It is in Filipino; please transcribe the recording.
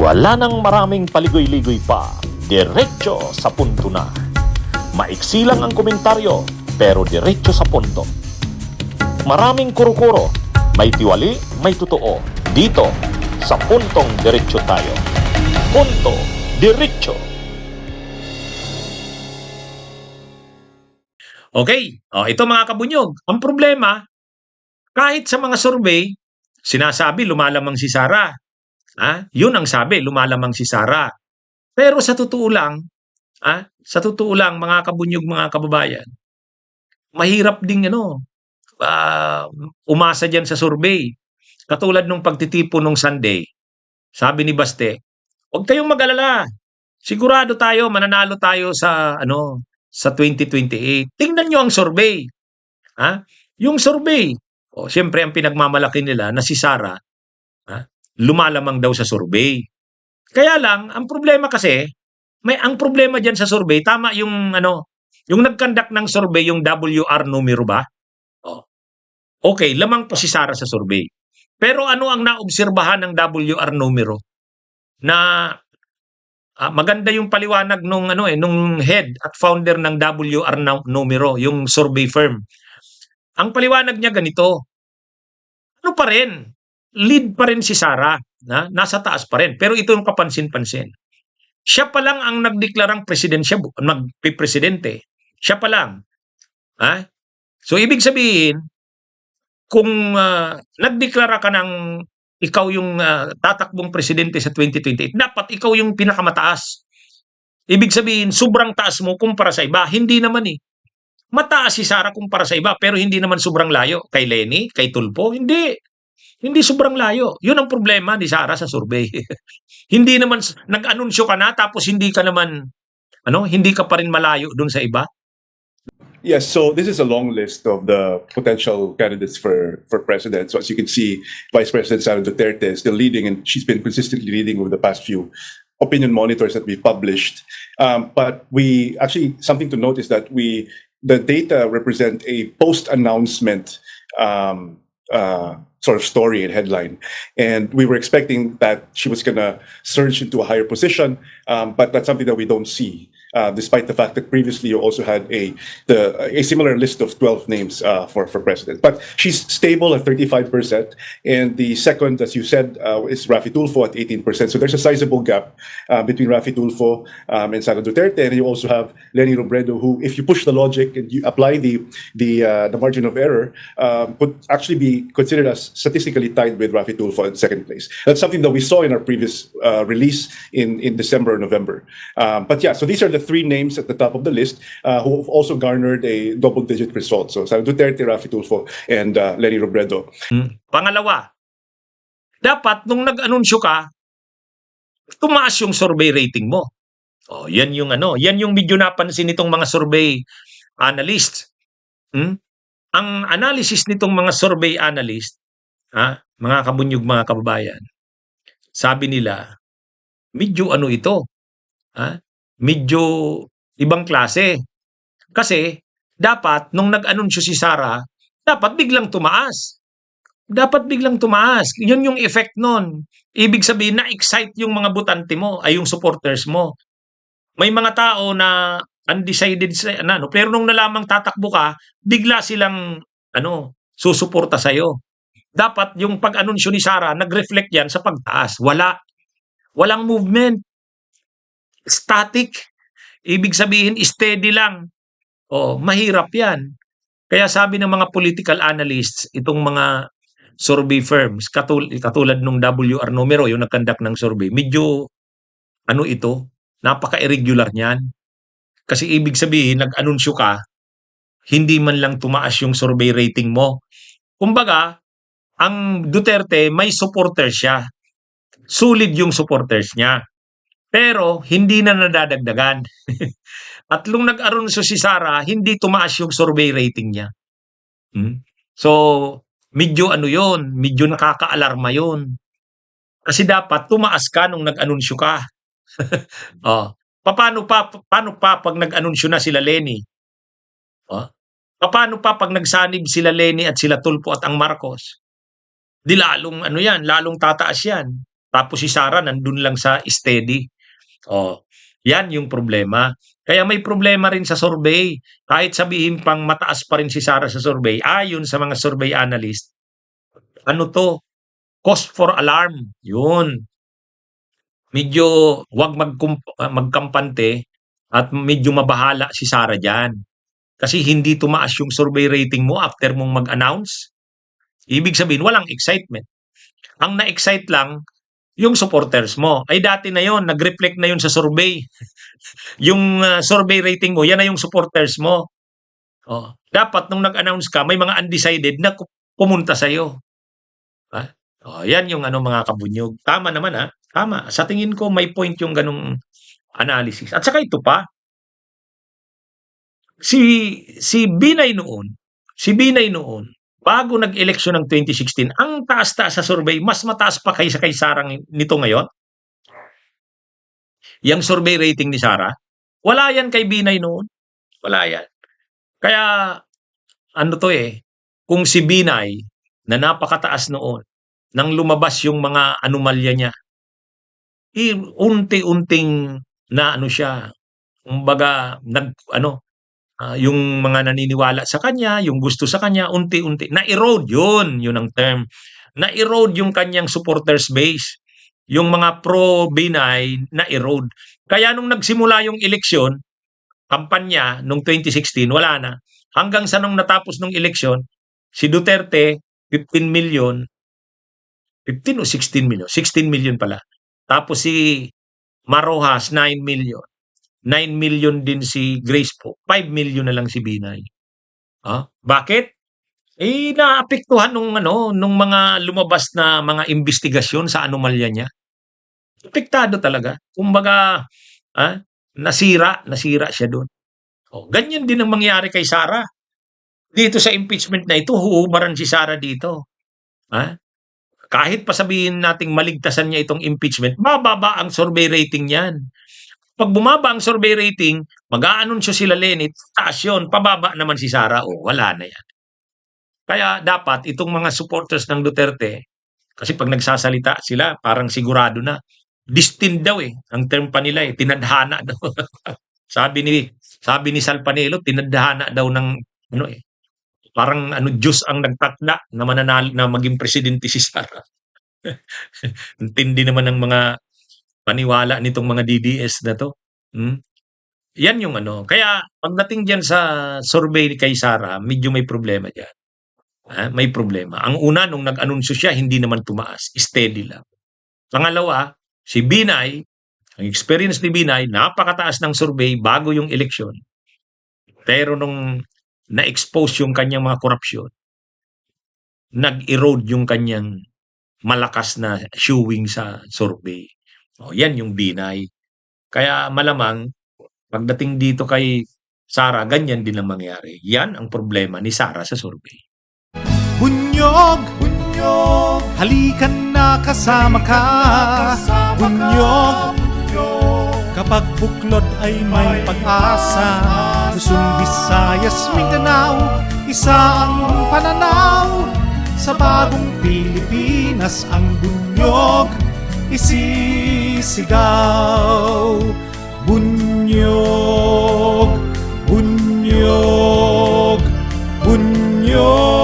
Wala nang maraming paligoy-ligoy pa, diretso sa punto na. Maiksi lang ang komentaryo, pero diretso sa punto. Maraming kuro-kuro, may tiwali, may totoo. Dito, sa puntong diretso tayo. Punto, diretso. Okay, ito mga kabunyog. Ang problema, kahit sa mga survey, sinasabi lumalamang si Sara. Yun ang sabi, lumalamang si Sara. Pero sa totoo lang mga kabunyog, mga kababayan, mahirap ding umasa diyan sa survey. Katulad nung pagtitipon nung Sunday, sabi ni Baste, "Huwag kayong mag-alala. Sigurado tayo mananalo tayo sa 2028. Tingnan niyo ang survey." Yung survey, siyempre ang pinagmamalaki nila na si Sara, lumalamang daw sa survey. Kaya lang, ang problema kasi, ang problema diyan sa survey, tama yung nag-conduct ng survey, yung WR numero ba? Okay, lamang po si Sara sa survey. Pero ano ang naobserbahan ng WR numero? Na maganda yung paliwanag nung head at founder ng WR numero, yung survey firm. Ang paliwanag niya ganito, ano pa rin, lead pa rin si Sara, nasa taas pa rin. Pero ito yung kapansin-pansin. Siya pa lang ang nagdeklarang magpipresidente. Siya pa lang. So ibig sabihin, kung nagdeklara ka ng ikaw yung tatakbong presidente sa 2028, dapat ikaw yung pinakamataas. Ibig sabihin, sobrang taas mo kumpara sa iba. Hindi naman eh. Mataas si Sara kumpara sa iba, pero hindi naman sobrang layo. Kay Lenny, kay Tulfo, hindi. Hindi sobrang layo. Yun ang problema ni Sara sa survey. Hindi naman, nag-anunsyo ka na, tapos hindi ka pa rin malayo dun sa iba. Yes, so this is a long list of the potential candidates for president. So as you can see, Vice President Sara Duterte is still leading, and she's been consistently leading over the past few opinion monitors that we published. But we actually, something to note is that the data represent a post-announcement sort of story and headline. And we were expecting that she was going to surge into a higher position, but that's something that we don't see. Despite the fact that previously you also had a similar list of 12 names for president. But she's stable at 35%. And the second, as you said, is Raffy Tulfo at 18%. So there's a sizable gap between Raffy Tulfo and Sara Duterte. And you also have Leni Robredo, who, if you push the logic and you apply the margin of error, could actually be considered as statistically tied with Raffy Tulfo in second place. That's something that we saw in our previous release in December or November. But yeah, so these are the three names at the top of the list who have also garnered a double-digit result. So Sara Duterte, Raffy Tulfo, and Leni Robredo. Pangalawa, dapat nung nag-anunsyo ka, tumaas yung survey rating mo. Yan yung medyo napansin nitong mga survey analyst. Ang analysis nitong mga survey analyst, mga kabunyog, mga kababayan, sabi nila, medyo ito, medyo ibang klase. Kasi dapat nung nag-anunsyo si Sara, dapat biglang tumaas. Dapat biglang tumaas. Yun yung effect nun. Ibig sabihin na-excite yung mga botante mo, ay yung supporters mo. May mga tao na undecided pero nung nalamang tatakbo ka, bigla silang susuporta sa'yo. Dapat yung pag-anunsyo ni Sara, nag-reflect yan sa pagtaas. Walang movement. Static. Ibig sabihin, steady lang. Mahirap yan. Kaya sabi ng mga political analysts, itong mga survey firms, katulad nung WR numero, yung nag-conduct ng survey, medyo, napaka-irregular niyan. Kasi ibig sabihin, nag-anunsyo ka, hindi man lang tumaas yung survey rating mo. Kumbaga, ang Duterte, may supporters siya. Solid yung supporters niya. Pero hindi na nadadagdagan. At nung nag-anunsyo si Sara, hindi tumaas yung survey rating niya. So, medyo medyo nakaka-alarma yun. Kasi dapat tumaas ka nung nag-anunsyo ka. Paano pa pag nag-anunsyo na sila Lenny? Paano pa pag nagsanib sila Lenny at sila Tulfo at ang Marcos? Di lalong lalong tataas yan. Tapos si Sara nandun lang sa steady. Oh, yan yung problema. Kaya may problema rin sa survey. Kahit sabihin pang mataas pa rin si Sara sa survey, ayon sa mga survey analyst, ano to, cause for alarm. Yun. Medyo wag magkampante at medyo mabahala si Sara dyan. Kasi hindi tumaas yung survey rating mo after mong mag-announce. Ibig sabihin, walang excitement. Ang na-excite lang, yung supporters mo. Ay dati na yon, nag-reflect na yon sa survey. Yung survey rating mo, yan na yung supporters mo. Oh, dapat nung nag-announce ka, may mga undecided na pumunta sa'yo. Ha? Oh, yan yung mga kabunyog. Tama naman tama. Sa tingin ko may point yung ganung analysis. At saka ito pa, si Binay noon, bago nag-eleksyon ng 2016, ang taas-taas sa survey, mas mataas pa kaysa kay Sara nito ngayon. Yang survey rating ni Sara, wala yan kay Binay noon. Wala yan. Kaya, kung si Binay, na napakataas noon, nang lumabas yung mga anomalya niya, unti-unting na siya, kumbaga, yung mga naniniwala sa kanya, yung gusto sa kanya, unti-unti, na-erode yun ang term. Na-erode yung kanyang supporters base. Yung mga pro-Binay, na-erode. Kaya nung nagsimula yung eleksyon, kampanya nung 2016, wala na. Hanggang sa nung natapos nung eleksyon, si Duterte, 15 million, 15 o 16 million? 16 million pala. Tapos si Marojas, 9 million. 9 million din si Grace po. 5 million na lang si Binay. Bakit? Naapektuhan nung mga lumabas na mga investigasyon sa anomalya niya. Apektado talaga. Kumbaga, nasira siya doon. Ganyan din ang mangyari kay Sara. Dito sa impeachment na ito, huhubaran si Sara dito. Kahit pa sabihin nating maligtasan niya itong impeachment, mababa ang survey rating niyan. Pag bumaba ang survey rating, mag-aanunsyo sila Lenny, taas yun, pababa naman si Sara, wala na yan. Kaya dapat itong mga supporters ng Duterte, kasi pag nagsasalita sila, parang sigurado na, destined daw ang term pa nila tinadhana daw. sabi ni Sal Panelo, tinadhana daw ng parang Diyos ang nagtakda na mananalo na maging presidente si Sara. Intindi naman ng mga paniwala nitong mga DDS na to. Yan yung Kaya pagdating diyan sa survey kay Sara, medyo may problema diyan. May problema. Ang una, nung nag-anunsyo siya, hindi naman tumaas. Steady lang. Pangalawa, si Binay, ang experience ni Binay, napakataas ng survey bago yung eleksyon. Pero nung na-expose yung kanyang mga korupsyon, nag-erode yung kanyang malakas na showing sa survey. Yan yung Binay. Kaya malamang, pagdating dito kay Sara, ganyan din ang mangyari. Yan ang problema ni Sara sa survey. Bunyog, halikan na kasama ka. Bunyog, kapag buklod ay may pag-asa. Luzon, Visayas, Mindanao, isa ang pananaw. Sa bagong Pilipinas ang bunyog isisigaw. Bunyog, bunyog, bunyog.